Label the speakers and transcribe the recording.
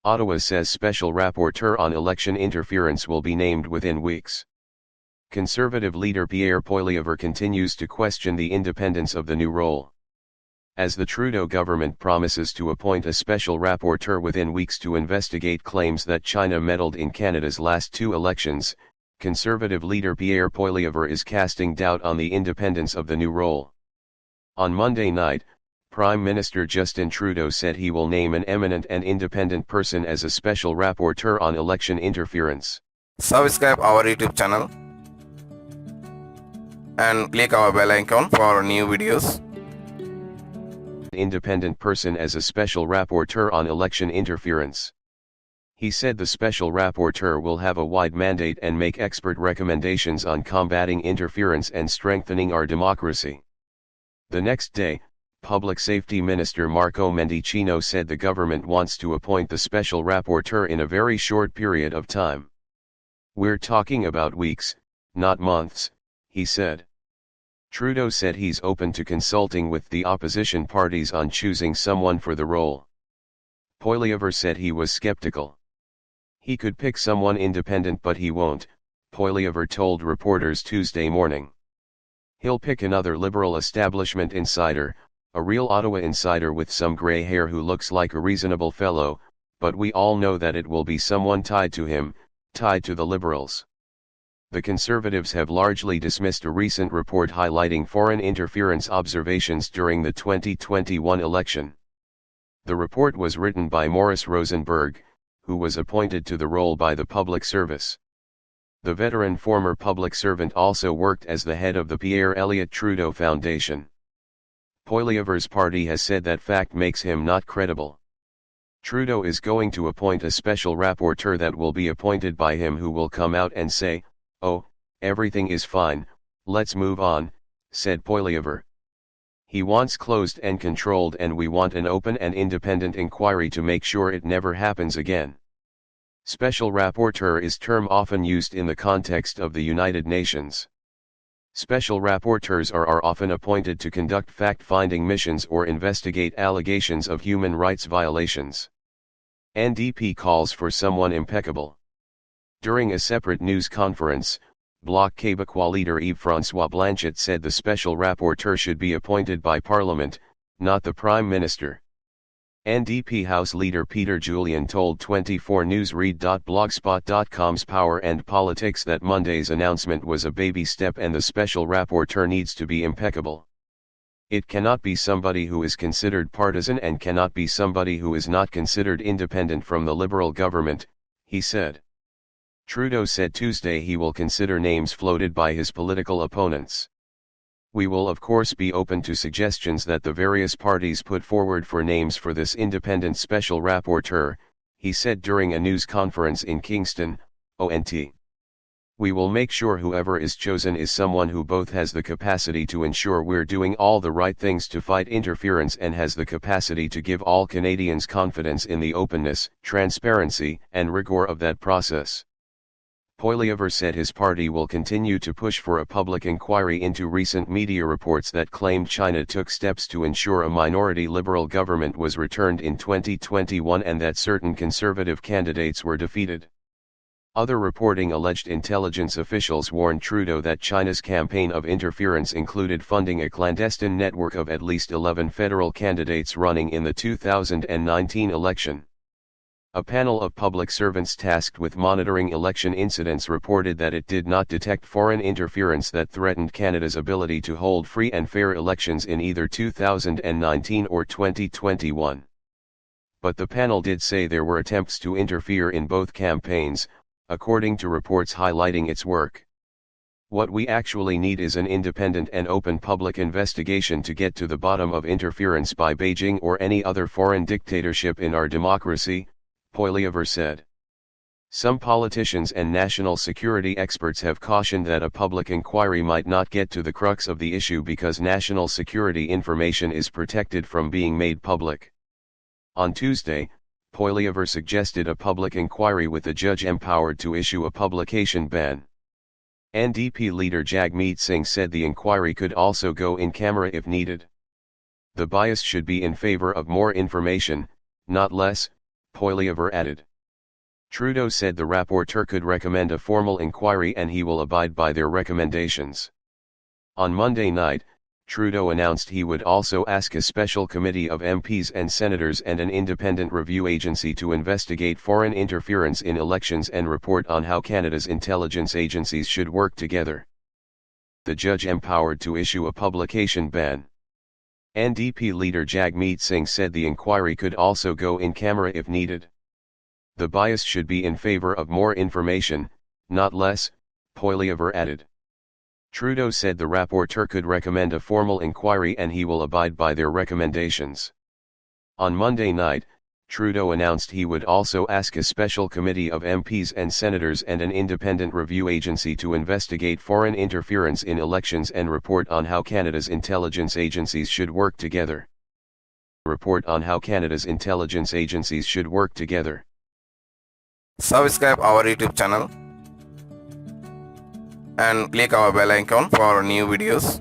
Speaker 1: Ottawa says special rapporteur on election interference will be named within weeks. Conservative leader Pierre Poilievre continues to question the independence of the new role. As the Trudeau government promises to appoint a special rapporteur within weeks to investigate claims that China meddled in Canada's last two elections, Conservative leader Pierre Poilievre is casting doubt on the independence of the new role. On Monday night, Prime Minister Justin Trudeau said he will name an eminent and independent person as a special rapporteur on election interference.
Speaker 2: Subscribe our YouTube channel and click our bell icon for new videos.
Speaker 1: Independent person as a special rapporteur on election interference. He said the special rapporteur will have a wide mandate and make expert recommendations on combating interference and strengthening our democracy. The next day, Public Safety Minister Marco Mendicino said the government wants to appoint the special rapporteur in a very short period of time. "We're talking about weeks, not months," he said. Trudeau said he's open to consulting with the opposition parties on choosing someone for the role. Poilievre said he was skeptical. He could pick someone independent but he won't, Poilievre told reporters Tuesday morning. He'll pick another Liberal establishment insider, a real Ottawa insider with some grey hair who looks like a reasonable fellow, but we all know that it will be someone tied to him, tied to the Liberals. The Conservatives have largely dismissed a recent report highlighting foreign interference observations during the 2021 election. The report was written by Maurice Rosenberg, who was appointed to the role by the Public Service. The veteran former public servant also worked as the head of the Pierre Elliott Trudeau Foundation. Poilievre's party has said that fact makes him not credible. Trudeau is going to appoint a special rapporteur that will be appointed by him who will come out and say, "Oh, everything is fine, let's move on," said Poilievre. He wants closed and controlled, and we want an open and independent inquiry to make sure it never happens again. Special rapporteur is term often used in the context of the United Nations. Special rapporteurs are often appointed to conduct fact-finding missions or investigate allegations of human rights violations. NDP calls for someone impeccable. During a separate news conference, Bloc Québécois leader Yves-François Blanchet said the special rapporteur should be appointed by Parliament, not the Prime Minister. NDP House leader Peter Julian told 24newsread.blogspot.com's Power and Politics that Monday's announcement was a baby step and the special rapporteur needs to be impeccable. "It cannot be somebody who is considered partisan and cannot be somebody who is not considered independent from the Liberal government," he said. Trudeau said Tuesday he will consider names floated by his political opponents. "We will of course be open to suggestions that the various parties put forward for names for this independent special rapporteur," he said during a news conference in Kingston, ONT. "We will make sure whoever is chosen is someone who both has the capacity to ensure we're doing all the right things to fight interference and has the capacity to give all Canadians confidence in the openness, transparency, and rigor of that process." Poilievre said his party will continue to push for a public inquiry into recent media reports that claimed China took steps to ensure a minority Liberal government was returned in 2021 and that certain Conservative candidates were defeated. Other reporting alleged intelligence officials warned Trudeau that China's campaign of interference included funding a clandestine network of at least 11 federal candidates running in the 2019 election. A panel of public servants tasked with monitoring election incidents reported that it did not detect foreign interference that threatened Canada's ability to hold free and fair elections in either 2019 or 2021. But the panel did say there were attempts to interfere in both campaigns, according to reports highlighting its work. "What we actually need is an independent and open public investigation to get to the bottom of interference by Beijing or any other foreign dictatorship in our democracy," Poilievre said. Some politicians and national security experts have cautioned that a public inquiry might not get to the crux of the issue because national security information is protected from being made public. On Tuesday, Poilievre suggested a public inquiry with a judge empowered to issue a publication ban. NDP leader Jagmeet Singh said the inquiry could also go in camera if needed. "The bias should be in favor of more information, not less," Poilievre added. Trudeau said the rapporteur could recommend a formal inquiry and he will abide by their recommendations. On Monday night, Trudeau announced he would also ask a special committee of MPs and senators and an independent review agency to investigate foreign interference in elections and report on how Canada's intelligence agencies should work together. The judge empowered to issue a publication ban. NDP leader Jagmeet Singh said the inquiry could also go in camera if needed. The bias should be in favor of more information, not less, Poilievre added. Trudeau said the rapporteur could recommend a formal inquiry and he will abide by their recommendations. On Monday night, Trudeau announced he would also ask a special committee of MPs and senators and an independent review agency to investigate foreign interference in elections and report on how Canada's intelligence agencies should work together. Report on how Canada's intelligence agencies should work together.
Speaker 2: Subscribe our YouTube channel and click our bell icon for new videos.